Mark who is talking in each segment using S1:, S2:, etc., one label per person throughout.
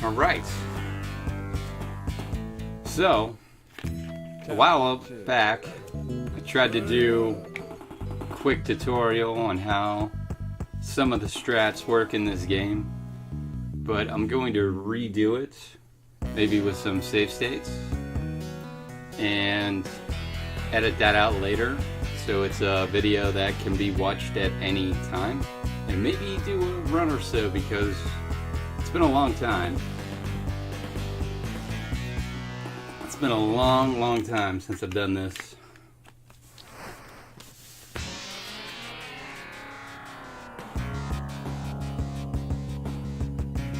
S1: Alright. So, a while back, I tried to do a quick tutorial on how some of the strats work in this game, but I'm going to redo it, maybe with some save states, and edit that out later, so it's a video that can be watched at any time, and maybe do a run or so, because it's been a long time. It's been a long time since I've done this.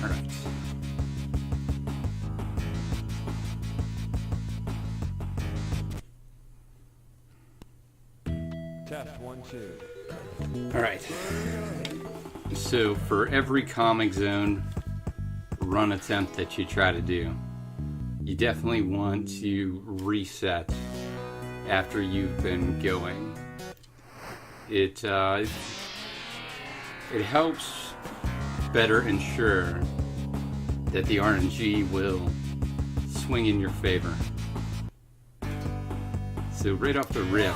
S1: Alright.
S2: Test 1, 2.
S1: Alright. So for every Comix Zone run attempt that you try to do, you definitely want to reset after you've been going. It helps better ensure that the RNG will swing in your favor. So right off the rip,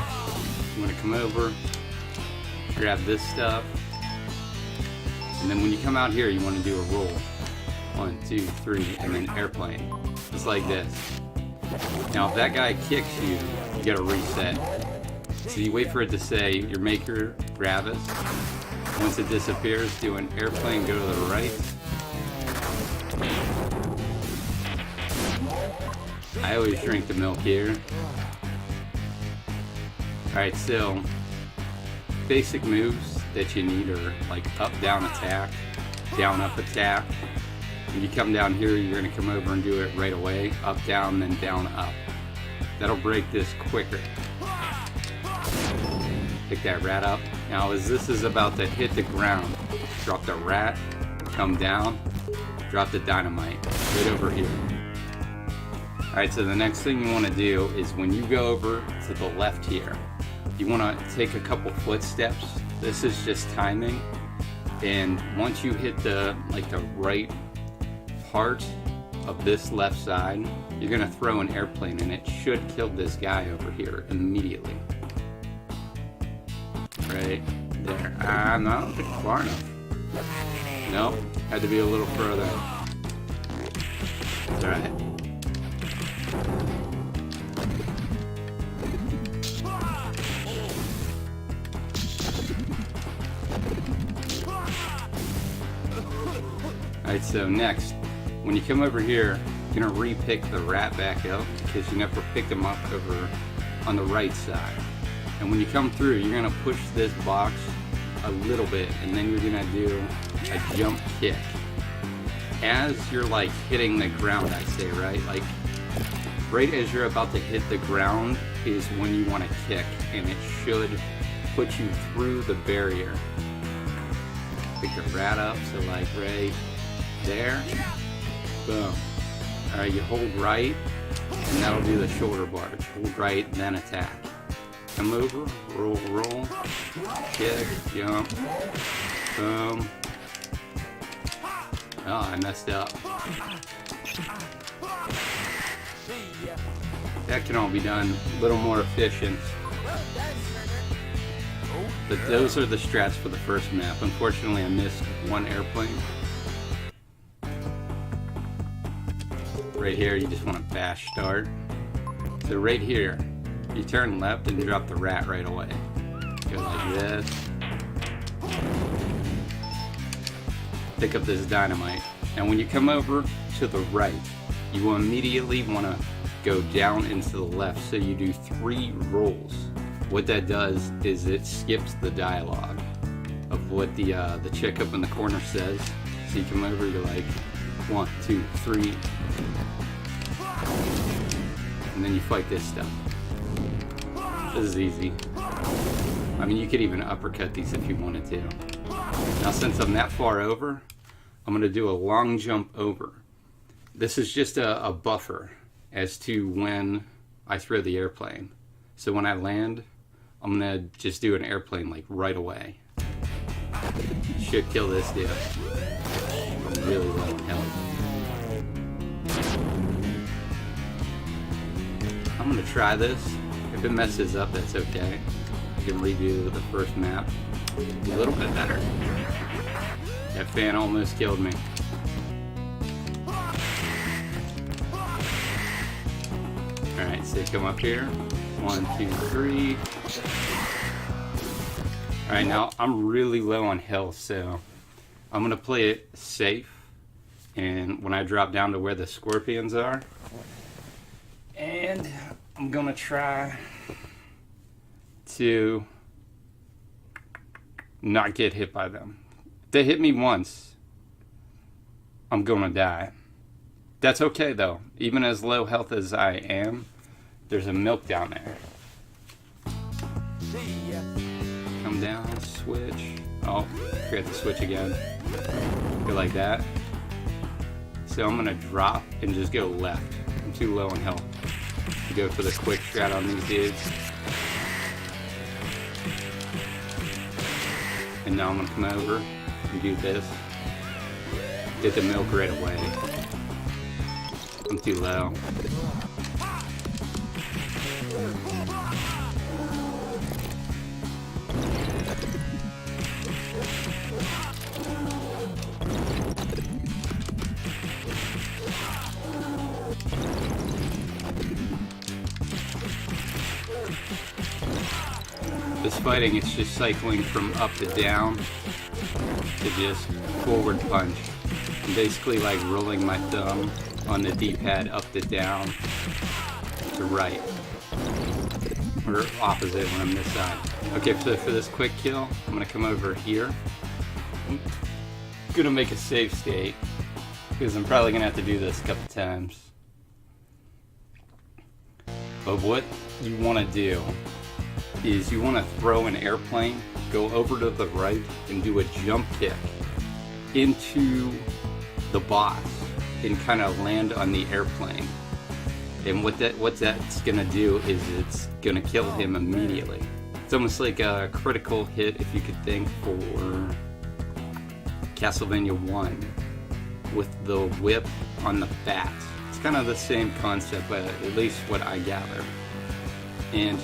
S1: you want to come over, grab this stuff, and then when you come out here, you want to do a roll. 1, 2, 3, and then airplane. Just like this. Now if that guy kicks you, you gotta reset. So you wait for it to say your maker, grab it. Once it disappears, do an airplane, go to the right. I always drink the milk here. Alright, so basic moves that you need are like up, down, attack, down, up, attack. When you come down here, you're going to come over and do it right away. Up, down, then down, up. That'll break this quicker. Pick that rat up. Now as this is about to hit the ground, drop the rat, come down, drop the dynamite right over here. Alright, so the next thing you want to do is when you go over to the left here, you want to take a couple footsteps. This is just timing. And once you hit the right part of this left side, you're gonna throw an airplane and it should kill this guy over here immediately. Right there. No, I don't think it's far enough. Nope, had to be a little further. It's alright. Alright, so next, when you come over here, you're going to re-pick the rat back up because you never picked him up over on the right side. And when you come through, you're going to push this box a little bit, and then you're going to do a jump kick. As you're like hitting the ground, I say, right? Like right as you're about to hit the ground is when you want to kick, and it should put you through the barrier. Pick the rat up, so like right there. Boom. Alright, you hold right, and that'll do the shoulder barge. Hold right, then attack. Come over, roll, roll, kick, jump, boom. Oh, I messed up. That can all be done a little more efficient. But those are the strats for the first map. Unfortunately, I missed one airplane. Right here, you just want to bash start. So right here, you turn left and drop the rat right away. Go like this. Pick up this dynamite. And when you come over to the right, you will immediately want to go down into the left. So you do 3 rolls. What that does is it skips the dialogue of what the chick up in the corner says. So you come over, you're like 1, 2, 3, and then you fight this stuff. This is easy. I mean, you could even uppercut these if you wanted to. Now, since I'm that far over, I'm going to do a long jump over. This is just a buffer as to when I throw the airplane. So when I land, I'm going to just do an airplane like right away. Should kill this dude. I'm really low in health. I'm gonna try this. If it messes up, that's okay. I can redo the first map a little bit better. That fan almost killed me. Alright, so come up here. 1, 2, 3. Alright, now I'm really low on health, so I'm gonna play it safe. And when I drop down to where the scorpions are, and I'm gonna try to not get hit by them. If they hit me once, I'm gonna die. That's okay though. Even as low health as I am, there's a milk down there. Come down, switch. Oh, forgot to switch again. Go like that. So I'm gonna drop and just go left. I'm too low in health. Go for the quick strat on these dudes. And now I'm gonna come over and do this. Get the milk right away. I'm too low. This fighting, it's just cycling from up to down to just forward punch. I'm basically like rolling my thumb on the D-pad up to down to right. Or opposite when I'm this side. Okay, so for this quick kill, I'm gonna come over here. I'm gonna make a save state because I'm probably gonna have to do this a couple times. But what you wanna do is you want to throw an airplane, go over to the right, and do a jump kick into the boss and kind of land on the airplane. And what that's going to do is it's going to kill him immediately. It's almost like a critical hit, if you could think, for Castlevania 1 with the whip on the bat. It's kind of the same concept, but at least what I gather. And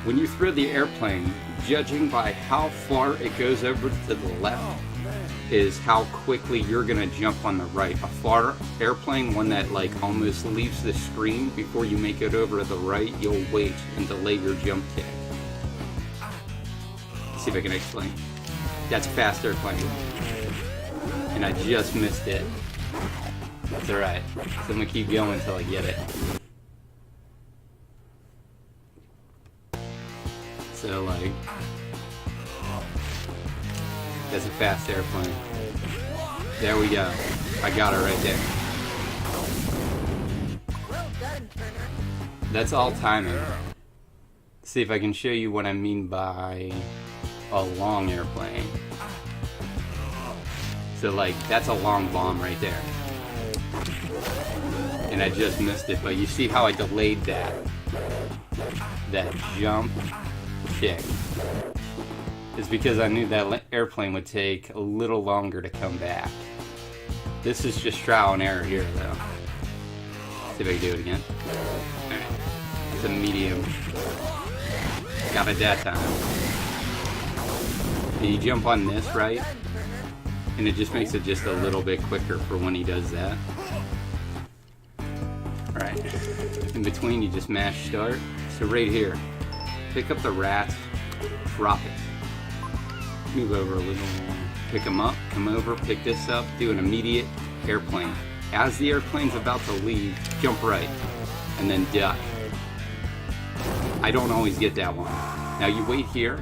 S1: when you throw the airplane, judging by how far it goes over to the left is how quickly you're gonna jump on the right. A far airplane, one that like almost leaves the screen before you make it over to the right, you'll wait and delay your jump kick. Let's see if I can explain. That's a fast airplane. And I just missed it. That's alright. So I'm gonna keep going until I get it. So like, that's a fast airplane. There we go. I got it right there. That's all timing. Let's see if I can show you what I mean by a long airplane. So like, that's a long bomb right there. And I just missed it, but you see how I delayed that jump kick. It's because I knew that airplane would take a little longer to come back. This is just trial and error here though. See if I can do it again. Alright. It's a medium. Got it that time. And you jump on this, right? And it just makes it just a little bit quicker for when he does that. Alright. In between you just mash start. So right here. Pick up the rats, drop it. Move over a little, pick them up, come over, pick this up, do an immediate airplane. As the airplane's about to leave, jump right, and then duck. I don't always get that one. Now you wait here,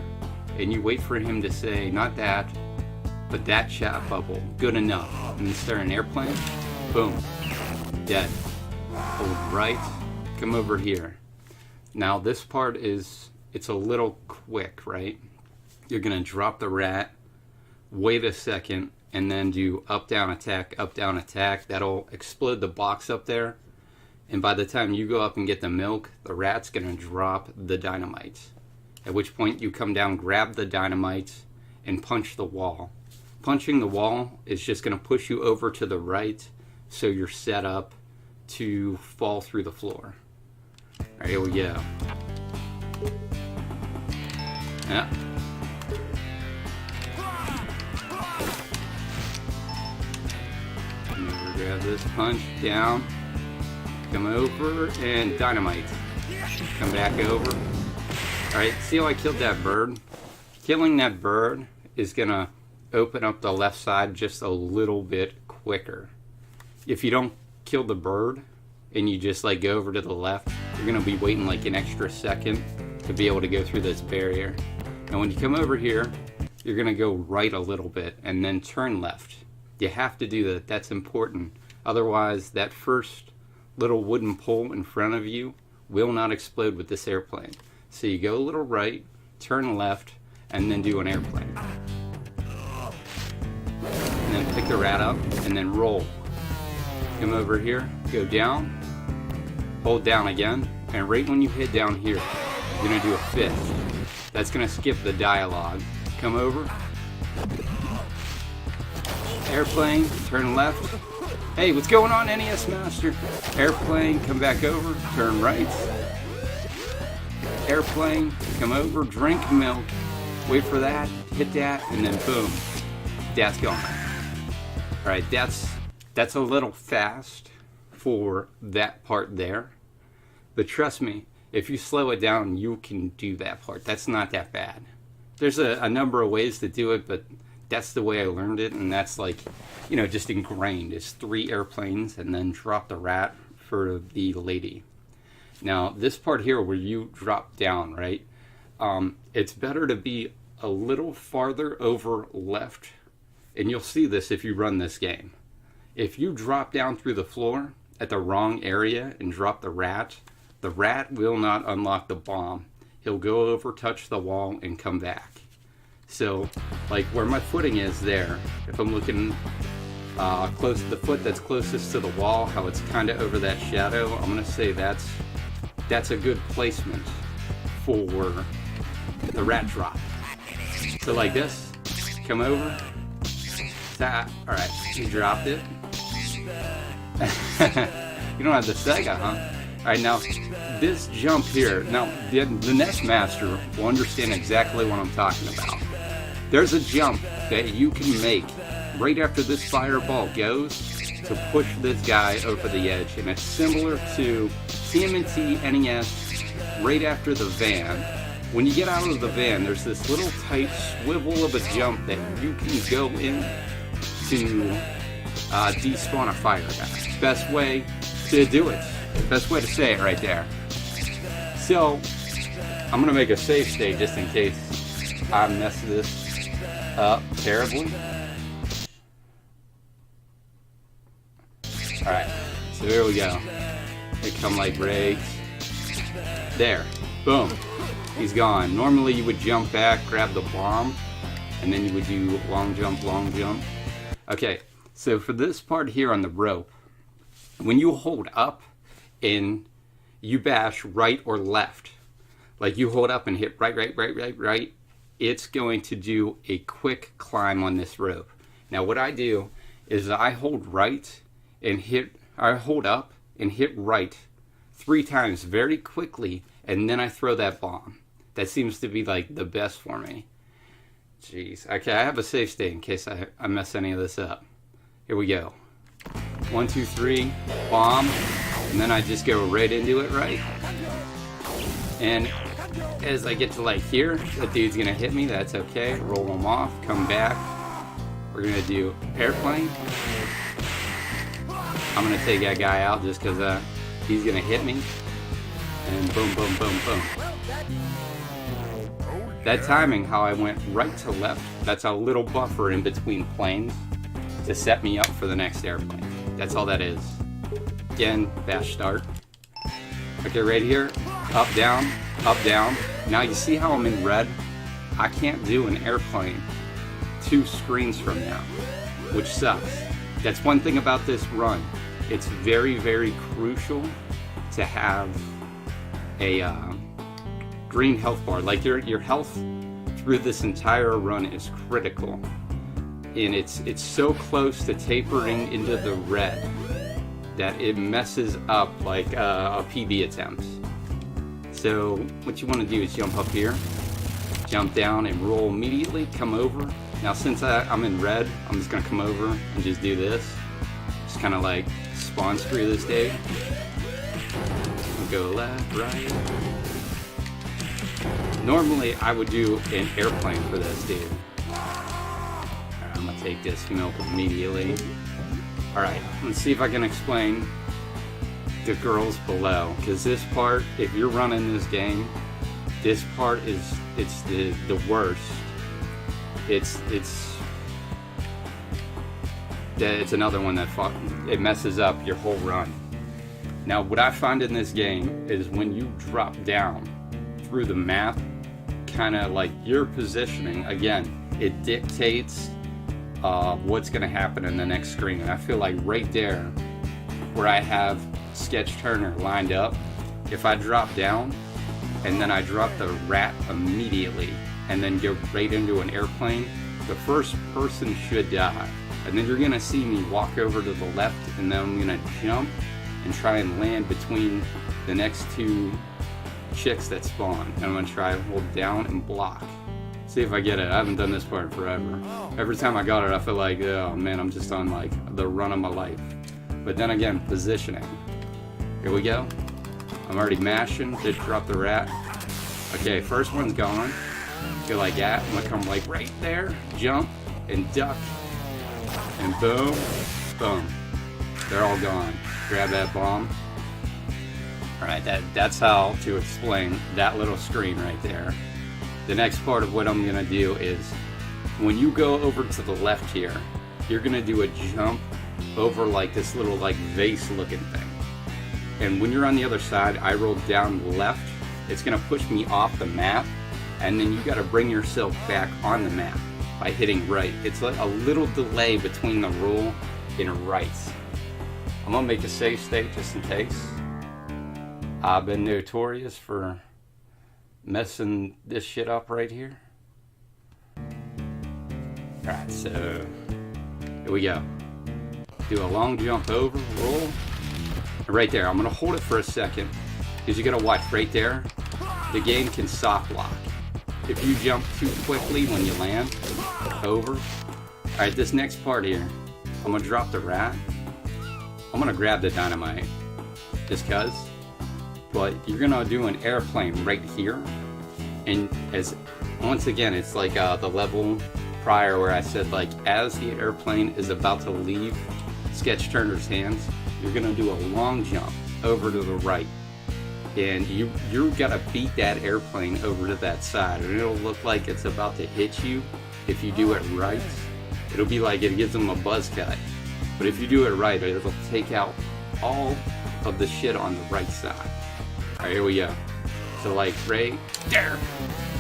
S1: and you wait for him to say, not that, but that chat bubble, good enough. And then start an airplane, boom, dead. Hold right, come over here. Now this part is, it's a little quick, right? You're gonna drop the rat, wait a second, and then do up, down, attack, up, down, attack. That'll explode the box up there. And by the time you go up and get the milk, the rat's gonna drop the dynamite. At which point you come down, grab the dynamite, and punch the wall. Punching the wall is just going to push you over to the right, so you're set up to fall through the floor. Alright, here we go. Yeah. Grab this punch, down, come over, and dynamite. Come back over. Alright, see how I killed that bird? Killing that bird is going to open up the left side just a little bit quicker. If you don't kill the bird and you just like go over to the left, you're going to be waiting like an extra second to be able to go through this barrier. And when you come over here, you're going to go right a little bit and then turn left. You have to do that. That's important. Otherwise, that first little wooden pole in front of you will not explode with this airplane. So you go a little right, turn left, and then do an airplane. And then pick the rat up, and then roll. Come over here, go down, hold down again, and right when you hit down here, you're going to do a fist. That's going to skip the dialogue. Come over. Airplane, turn left. Hey, what's going on, NES Master? Airplane, come back over, turn right. Airplane, come over, drink milk, wait for that, hit that, and then boom, that's gone. Alright, that's a little fast for that part there. But trust me, if you slow it down, you can do that part. That's not that bad. There's a number of ways to do it, but that's the way I learned it, and that's like, you know, just ingrained. It's 3 airplanes and then drop the rat for the lady. Now, this part here where you drop down, right? It's better to be a little farther over left, and you'll see this if you run this game. If you drop down through the floor at the wrong area and drop the rat will not unlock the bomb. He'll go over, touch the wall, and come back. So, like where my footing is there, if I'm looking close to the foot that's closest to the wall, how it's kind of over that shadow, I'm going to say that's a good placement for the rat drop. So like this, come over, that, alright, you dropped it. You don't have the Sega, huh? Alright, now, this jump here, now, the NES Master will understand exactly what I'm talking about. There's a jump that you can make right after this fireball goes to push this guy over the edge, and it's similar to TMNT NES right after the van. When you get out of the van, there's this little tight swivel of a jump that you can go in to despawn a fire guy. Best way to do it. Best way to say it right there. So, I'm gonna make a save state just in case I mess this up terribly. Alright, so here we go. They come like rakes. There. Boom. He's gone. Normally you would jump back, grab the bomb, and then you would do long jump, long jump. Okay, so for this part here on the rope, when you hold up and you bash right or left, like you hold up and hit right, it's going to do a quick climb on this rope. Now what I do is I hold right and I hold up and hit right 3 times very quickly, and then I throw that bomb. That seems to be like the best for me. Jeez. Okay, I have a save state in case I mess any of this up. Here we go. 1, 2, 3, bomb, and then I just go right into it, right? And as I get to like here, that dude's gonna hit me, that's okay. Roll him off, come back. We're gonna do airplane. I'm gonna take that guy out just because he's gonna hit me. And boom, boom, boom, boom. That timing, how I went right to left, that's a little buffer in between planes to set me up for the next airplane. That's all that is. Again, bash start. Okay, right here, up, down, up, down. Now you see how I'm in red? I can't do an airplane 2 screens from now, which sucks. That's one thing about this run. It's very, very crucial to have a green health bar. Like your health through this entire run is critical. and it's so close to tapering into the red that it messes up like a PB attempt. So what you want to do is jump up here, jump down and roll immediately, come over. Now since I'm in red, I'm just going to come over and just do this. Just kind of like spawn screw this dude. Go left, right. Normally I would do an airplane for this dude. Alright, I'm going to take this milk immediately. Alright, let's see if I can explain the girls below. Because this part, if you're running this game, this part it's the worst. It's another one that it messes up your whole run. Now what I find in this game is when you drop down through the map, kind of like your positioning, again, it dictates what's going to happen in the next screen. And I feel like right there where I have Sketch Turner lined up, if I drop down and then I drop the rat immediately and then go right into an airplane, the first person should die. And then you're going to see me walk over to the left, and then I'm going to jump and try and land between the next two chicks that spawn. And I'm going to try and hold down and block. See if I get it. I haven't done this part in forever. Every time I got it, I feel like, oh man, I'm just on like the run of my life. But then again, positioning. Here we go. I'm already mashing. Just drop the rat. Okay, first one's gone. Go like that. I'm going to come like right there, jump, and duck. And boom, boom. They're all gone. Grab that bomb. Alright, that's how to explain that little screen right there. The next part of what I'm going to do is, when you go over to the left here, you're going to do a jump over like this little like vase looking thing. And when you're on the other side, I roll down left. It's going to push me off the map. And then you got to bring yourself back on the map by hitting right. It's like a little delay between the roll and right. I'm going to make a save state just in case. I've been notorious for messing this shit up right here. Alright, so here we go. Do a long jump over, roll. Right there, I'm going to hold it for a second because you got to watch right there. The game can soft lock. If you jump too quickly when you land, over. Alright, this next part here, I'm going to drop the rat. I'm going to grab the dynamite, just cuz. But you're going to do an airplane right here. And as once again, it's like the level prior where I said, like, as the airplane is about to leave Sketch Turner's hands, you're going to do a long jump over to the right. And you've got to beat that airplane over to that side, and it'll look like it's about to hit you. If you do it right, it'll be like it gives them a buzz cut. But if you do it right, it'll take out all of the shit on the right side. Alright, here we go. So like right there.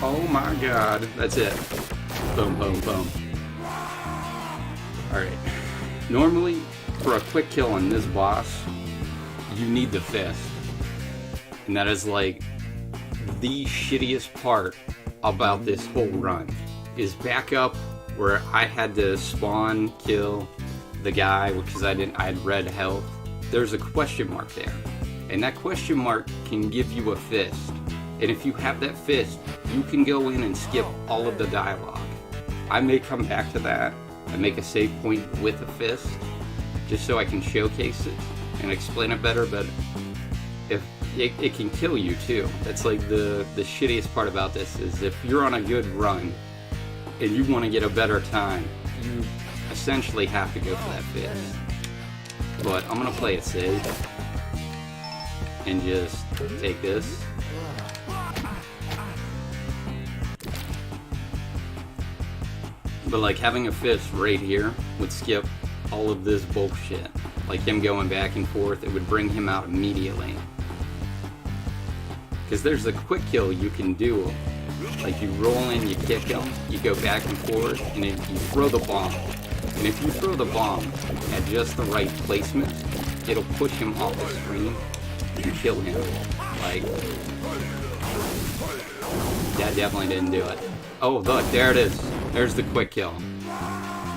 S1: Oh my god, that's it. Boom, boom, boom. Alright. Normally, for a quick kill on this boss, you need the fist. And that is like the shittiest part about this whole run. Is back up where I had to spawn kill the guy because I had red health. There's a question mark there. And that question mark can give you a fist. And if you have that fist, you can go in and skip all of the dialogue. I may come back to that and make a save point with a fist, just so I can showcase it and explain it better, but if it can kill you too. That's like the shittiest part about this, is if you're on a good run and you want to get a better time, you essentially have to go for that fist. But I'm going to play it safe and just take this. But like having a fist right here would skip all of this bullshit. Like him going back and forth, it would bring him out immediately. Because there's a quick kill you can do. Like you roll in, you kick him, you go back and forth, and then you throw the bomb. And if you throw the bomb at just the right placement, it'll push him off the screen and kill him. Like, that definitely didn't do it. Oh look, there it is. There's the quick kill.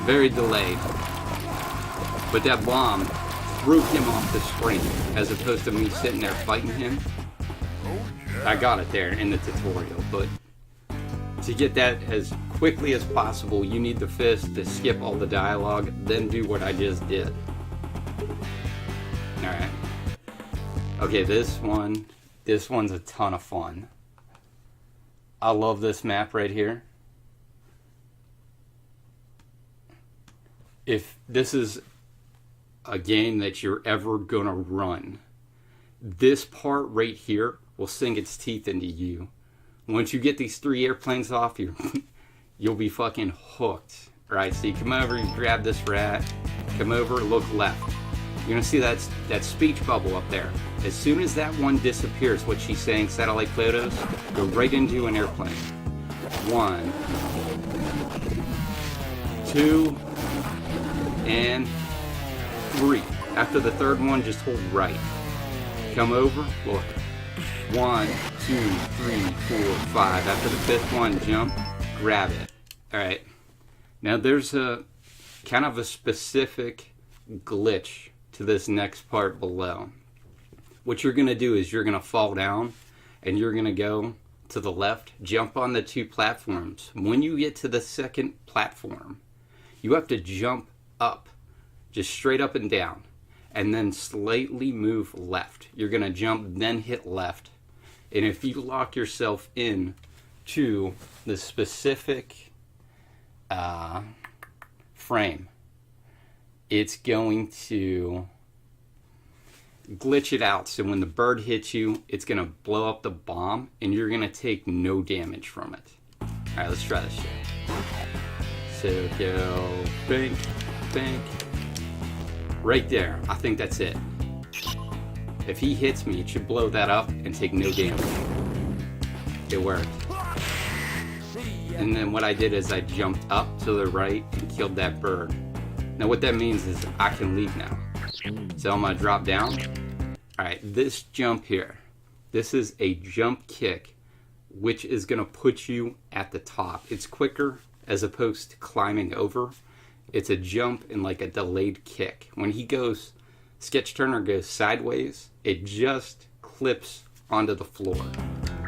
S1: Very delayed. But that bomb threw him off the screen, as opposed to me sitting there fighting him. I got it there in the tutorial, but to get that as quickly as possible, you need the fist to skip all the dialogue, then do what I just did. Alright. Okay, this one's a ton of fun. I love this map right here. If this is a game that you're ever gonna run, this part right here will sink its teeth into you. Once you get these 3 airplanes off you, you'll be fucking hooked. Right, so you come over, you grab this rat, come over, look left. You're gonna see that speech bubble up there. As soon as that one disappears, what she's saying, satellite photos, go right into an airplane. 1, 2, and 3. After the third one, just hold right. Come over, look. 1, 2, 3, 4, 5. After the 5th one, jump, grab it. Alright. Now there's a kind of a specific glitch to this next part below. What you're going to do is you're going to fall down and you're going to go to the left, jump on the 2 platforms. When you get to the 2nd platform, you have to jump up, just straight up and down, and then slightly move left. You're going to jump, then hit left. And if you lock yourself in to the specific frame, it's going to glitch it out. So when the bird hits you, it's going to blow up the bomb, and you're going to take no damage from it. Alright, let's try this shit. So go, bank, bank. Right there. I think that's it. If he hits me, it should blow that up and take no damage. It worked. And then what I did is I jumped up to the right and killed that bird. Now what that means is I can leave now. So I'm going to drop down. Alright, this jump here. This is a jump kick, which is going to put you at the top. It's quicker as opposed to climbing over. It's a jump and like a delayed kick. When he goes, Sketch Turner goes sideways, it just clips onto the floor.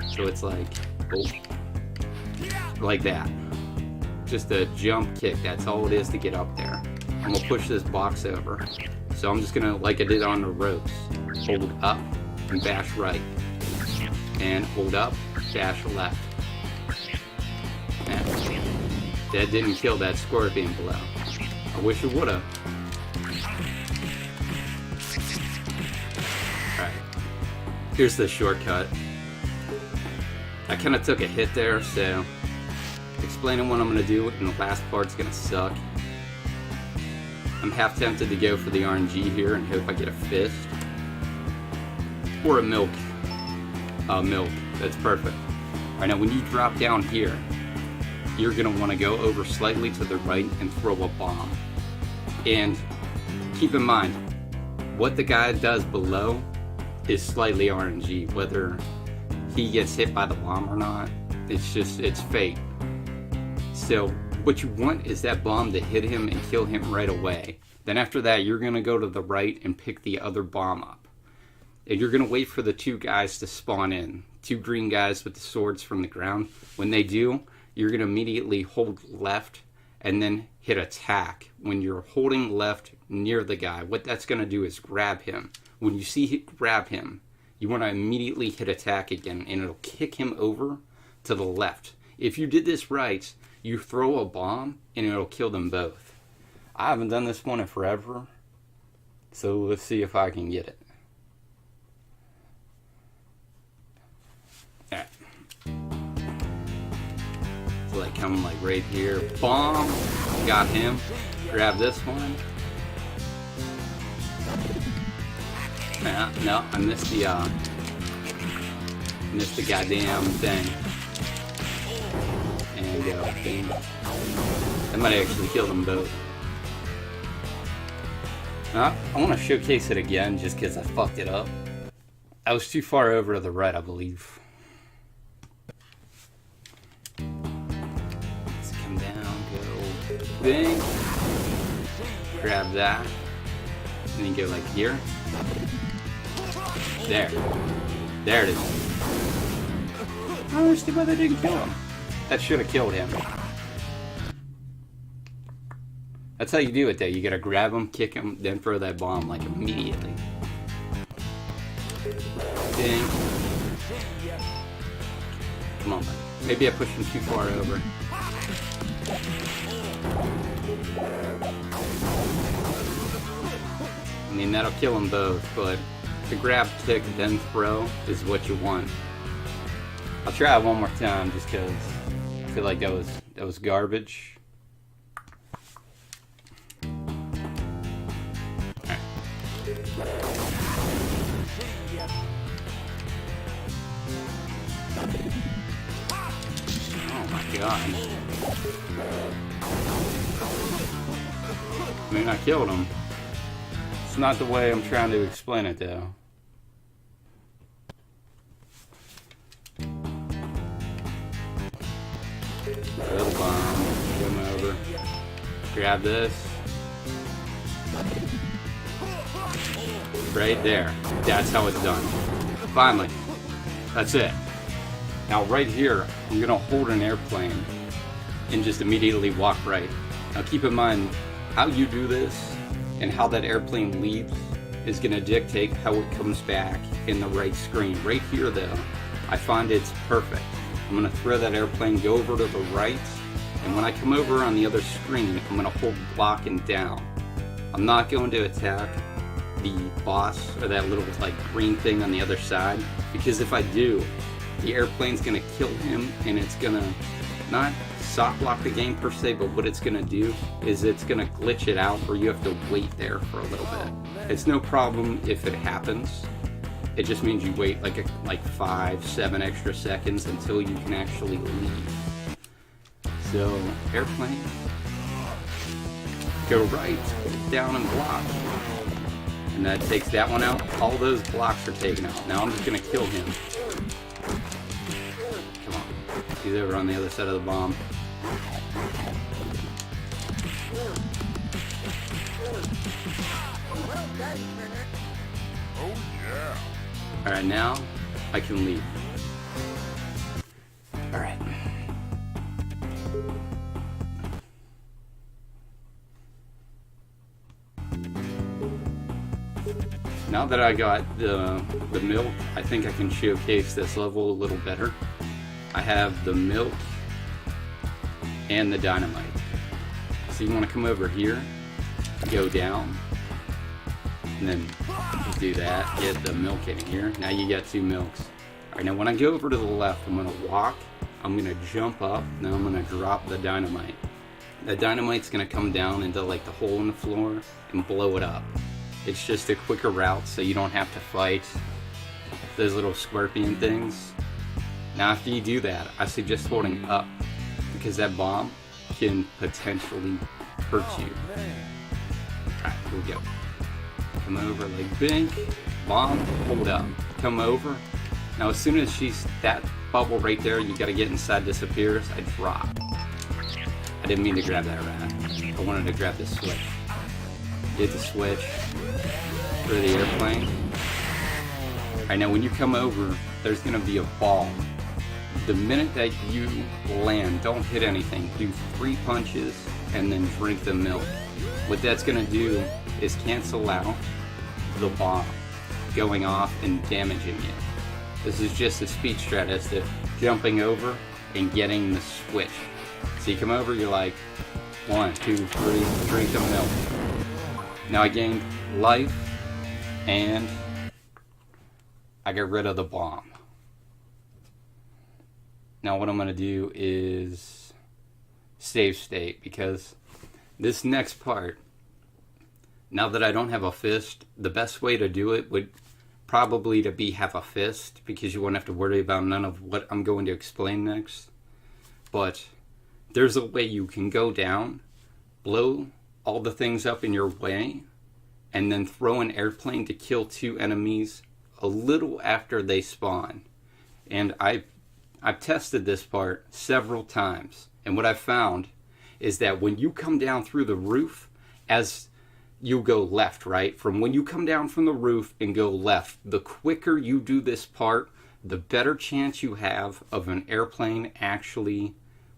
S1: So it's like, oh, like that. Just a jump kick, that's all it is to get up there. I'm gonna push this box over. So I'm just gonna, like I did on the ropes, hold up and bash right. And hold up, bash left. And that didn't kill that scorpion below. I wish it would've. Alright. Here's the shortcut. I kinda took a hit there, so explaining what I'm gonna do in the last part's gonna suck. I'm half tempted to go for the RNG here and hope I get a fist. Or a milk. Milk. That's perfect. Alright, now when you drop down here, you're going to want to go over slightly to the right and throw a bomb. And keep in mind, what the guy does below is slightly RNG. Whether he gets hit by the bomb or not, it's fate. So what you want is that bomb to hit him and kill him right away. Then after that, you're going to go to the right and pick the other bomb up. And you're going to wait for the 2 guys to spawn in. 2 green guys with the swords from the ground. When they do, you're going to immediately hold left and then hit attack. When you're holding left near the guy, what that's going to do is grab him. When you see it grab him, you want to immediately hit attack again, and it'll kick him over to the left. If you did this right, you throw a bomb and it'll kill them both. I haven't done this one in forever, so let's see if I can get it. Alright. So like come like right here, bomb, got him, grab this one. No, I missed the goddamn thing. And go, bang. That might actually kill them both. I want to showcase it again just because I fucked it up. I was too far over to the right, I believe. Let's come down, go, bang. grab that, and then go like here. There. There it is. Oh, it's too bad I didn't kill him. That should have killed him. That's how you do it though. You gotta grab him, kick him, then throw that bomb like immediately. Ding. Come on, man. Maybe I pushed him too far over. I mean, that'll kill them both, but to grab, kick, then throw is what you want. I'll try it one more time just because I feel like that was garbage. Alright. Oh my god. I mean, I killed him. It's not the way I'm trying to explain it though. Throw the bomb, come over, grab this. Right there. That's how it's done. Finally. That's it. Now right here, I'm gonna hold an airplane and just immediately walk right. Now keep in mind, how you do this and how that airplane leaves is gonna dictate how it comes back in the right screen. Right here though, I find it's perfect. I'm gonna throw that airplane, go over to the right, and when I come over on the other screen, I'm gonna hold block and down. I'm not going to attack the boss or that little like green thing on the other side, because if I do, the airplane's gonna kill him and it's gonna not soft lock the game per se, but what it's gonna do is it's gonna glitch it out where you have to wait there for a little bit. It's no problem if it happens. It just means you wait like 5-7 extra seconds until you can actually leave. So airplane, go right, down and block. And that takes that one out. All those blocks are taken out. Now I'm just gonna kill him. Come on. He's over on the other side of the bomb.
S2: Oh yeah.
S1: Alright, now I can leave. Alright. Now that I got the milk, I think I can showcase this level a little better. I have the milk and the dynamite. So you want to come over here, go down, and then do that, get the milk in here. Now you got 2 milks. Alright, now when I go over to the left, I'm going to walk, I'm going to jump up, now I'm going to drop the dynamite. The dynamite's going to come down into like the hole in the floor and blow it up. It's just a quicker route so you don't have to fight those little scorpion things. Now after you do that, I suggest holding up because that bomb can potentially hurt you. Alright, here we go. Come over like bink, bomb, hold up. Come over. Now as soon as that bubble right there, you gotta get inside, disappears, I drop. I didn't mean to grab that rat. I wanted to grab the switch. Get the switch for the airplane. Alright, now when you come over, there's gonna be a ball. The minute that you land, don't hit anything. Do 3 punches and then drink the milk. What that's gonna do is cancel out the bomb going off and damaging it. This is just a speed strat as to jumping over and getting the switch. So you come over, you're like 1, 2, 3, drink the milk. Now I gained life and I got rid of the bomb. Now what I'm going to do is save state, because this next part, now that I don't have a fist, the best way to do it would probably to be have a fist, because you won't have to worry about none of what I'm going to explain next. But there's a way you can go down, blow all the things up in your way, and then throw an airplane to kill 2 enemies a little after they spawn. And I've tested this part several times, and what I've found is that when you come down through the roof, as you go left, right? From when you come down from the roof and go left, the quicker you do this part, the better chance you have of an airplane actually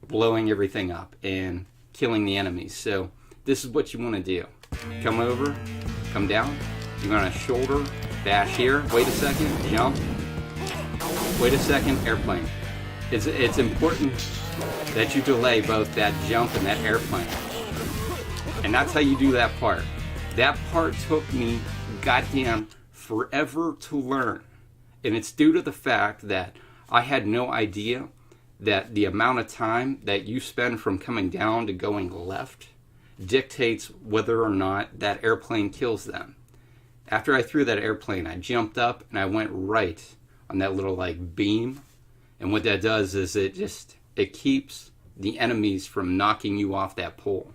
S1: blowing everything up and killing the enemies. So this is what you want to do. Come over, come down. You're going to shoulder, dash here. Wait a second, jump. Wait a second, airplane. It's important that you delay both that jump and that airplane. And that's how you do that part. That part took me goddamn forever to learn. And it's due to the fact that I had no idea that the amount of time that you spend from coming down to going left dictates whether or not that airplane kills them. After I threw that airplane, I jumped up and I went right on that little like beam. And what that does is it keeps the enemies from knocking you off that pole.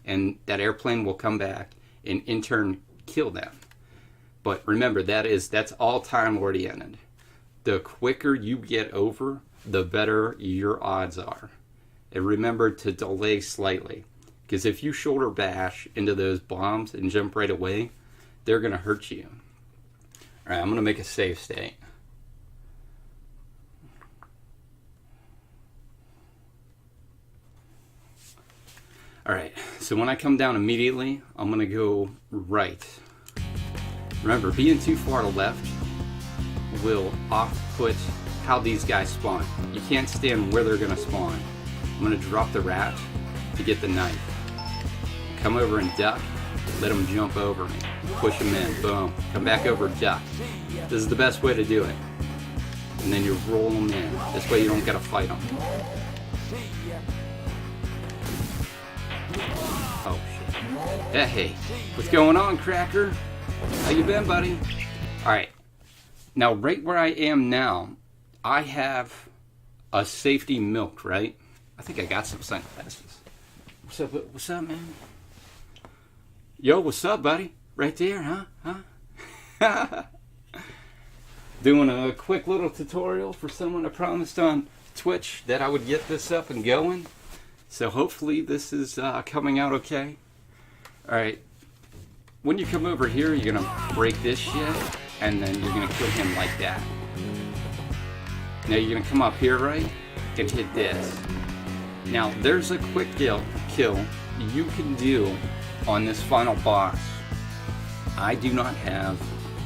S1: And that airplane will come back and in turn kill them. But remember, that's all time oriented. The quicker you get over, the better your odds are. And remember to delay slightly. Because if you shoulder bash into those bombs and jump right away, they're going to hurt you. Alright, I'm going to make a save state. Alright, so when I come down immediately, I'm going to go right. Remember, being too far to left will off-put how these guys spawn. You can't stand where they're going to spawn. I'm going to drop the rat to get the knife. Come over and duck. Let them jump over me. Push them in. Boom. Come back over, duck. This is the best way to do it. And then you roll them in. This way you don't got to fight them. Oh, shit. Hey, what's going on, Cracker? How you been, buddy? Alright. Now, right where I am now, I have a safety milk, right? I think I got some sunglasses. What's up, man? Yo, what's up, buddy? Right there, huh? Doing a quick little tutorial for someone I promised on Twitch that I would get this up and going. So hopefully this is coming out okay. Alright. When you come over here, you're going to break this shit, and then you're going to kill him like that. Now you're going to come up here, right, and hit this. Now there's a quick kill you can do on this final boss. I do not have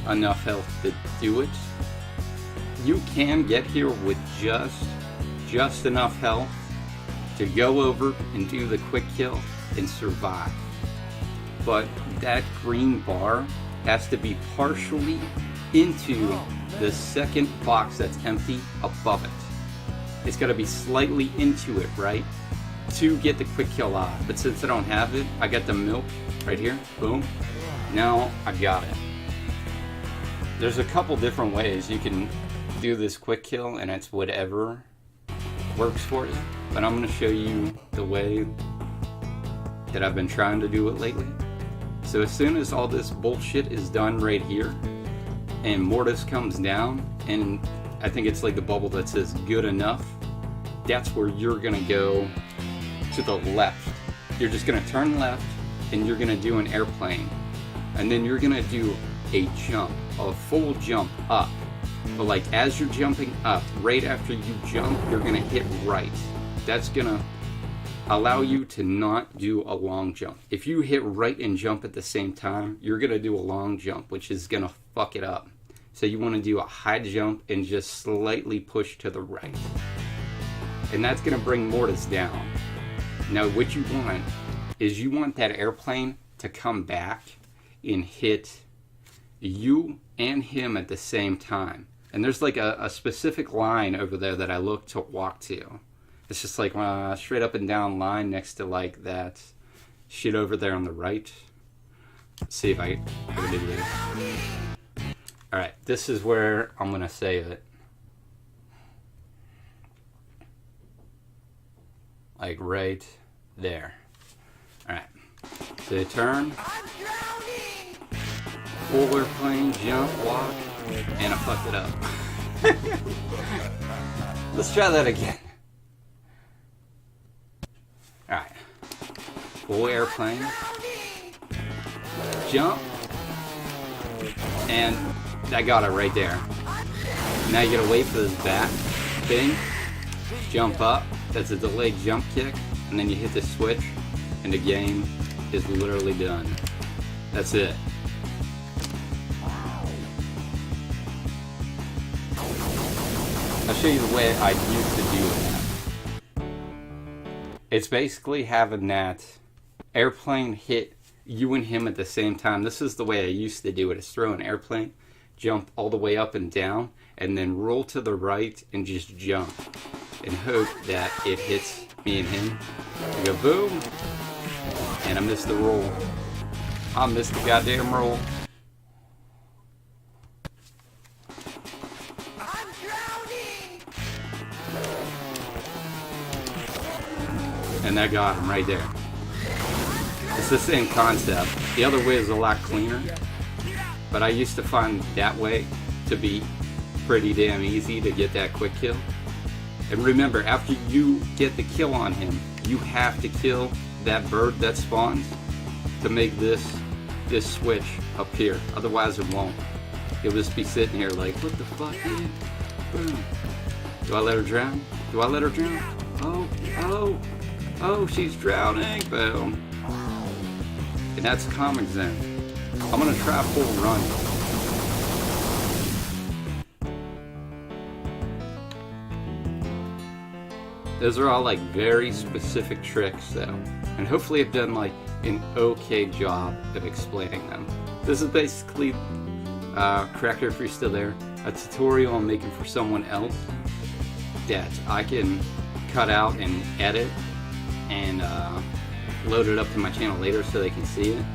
S1: enough health to do it. You can get here with just enough health to go over and do the quick kill and survive. But that green bar has to be partially into the second box that's empty above it. It's got to be slightly into it, right, to get the quick kill off. But since I don't have it, I got the milk right here. Boom. Now I got it. There's a couple different ways you can do this quick kill, and it's whatever works for you. But I'm going to show you the way that I've been trying to do it lately. So as soon as all this bullshit is done right here, and Mortis comes down, and I think it's like the bubble that says good enough, that's where you're going to go to the left. You're just going to turn left, and you're going to do an airplane. And then you're going to do a jump, a full jump up. But like as you're jumping up, right after you jump, you're going to hit right. That's going to allow you to not do a long jump. If you hit right and jump at the same time, you're going to do a long jump, which is going to fuck it up. So you want to do a high jump and just slightly push to the right. And that's going to bring Mortis down. Now what you want is you want that airplane to come back and hit you and him at the same time. And there's like a specific line over there that I look to walk to. It's just like a straight up and down line next to like that shit over there on the right. Let's see if I can do this. Alright, this is where I'm going to save it. Like right there. Alright, so you turn. Full airplane, jump, walk, and I fucked it up. Let's try that again. Alright. Full airplane. jump, and I got it right there. Now you gotta wait for this back thing, jump up, that's a delayed jump kick, and then you hit the switch, and the game is literally done. That's it. I'll show you the way I used to do that. It's basically having that airplane hit you and him at the same time. This is the way I used to do it. Is throw an airplane, jump all the way up and down, and then roll to the right and just jump. And hope that it hits me and him. I go boom, and I miss the roll. I missed the goddamn roll.
S3: I'm drowning!
S1: And that got him right there. It's the same concept. The other way is a lot cleaner, but I used to find that way to be pretty damn easy to get that quick kill. And remember, after you get the kill on him, you have to kill that bird that spawns to make this switch appear. Otherwise it won't. You'll just be sitting here like, what the fuck, dude? Boom. Do I let her drown? Do I let her drown? Oh, she's drowning. Boom. And that's Comix then. I'm gonna try a full run. Those are all like very specific tricks though. And hopefully I've done like an okay job of explaining them. This is basically, corrector if you're still there, a tutorial I'm making for someone else that I can cut out and edit and load it up to my channel later so they can see it.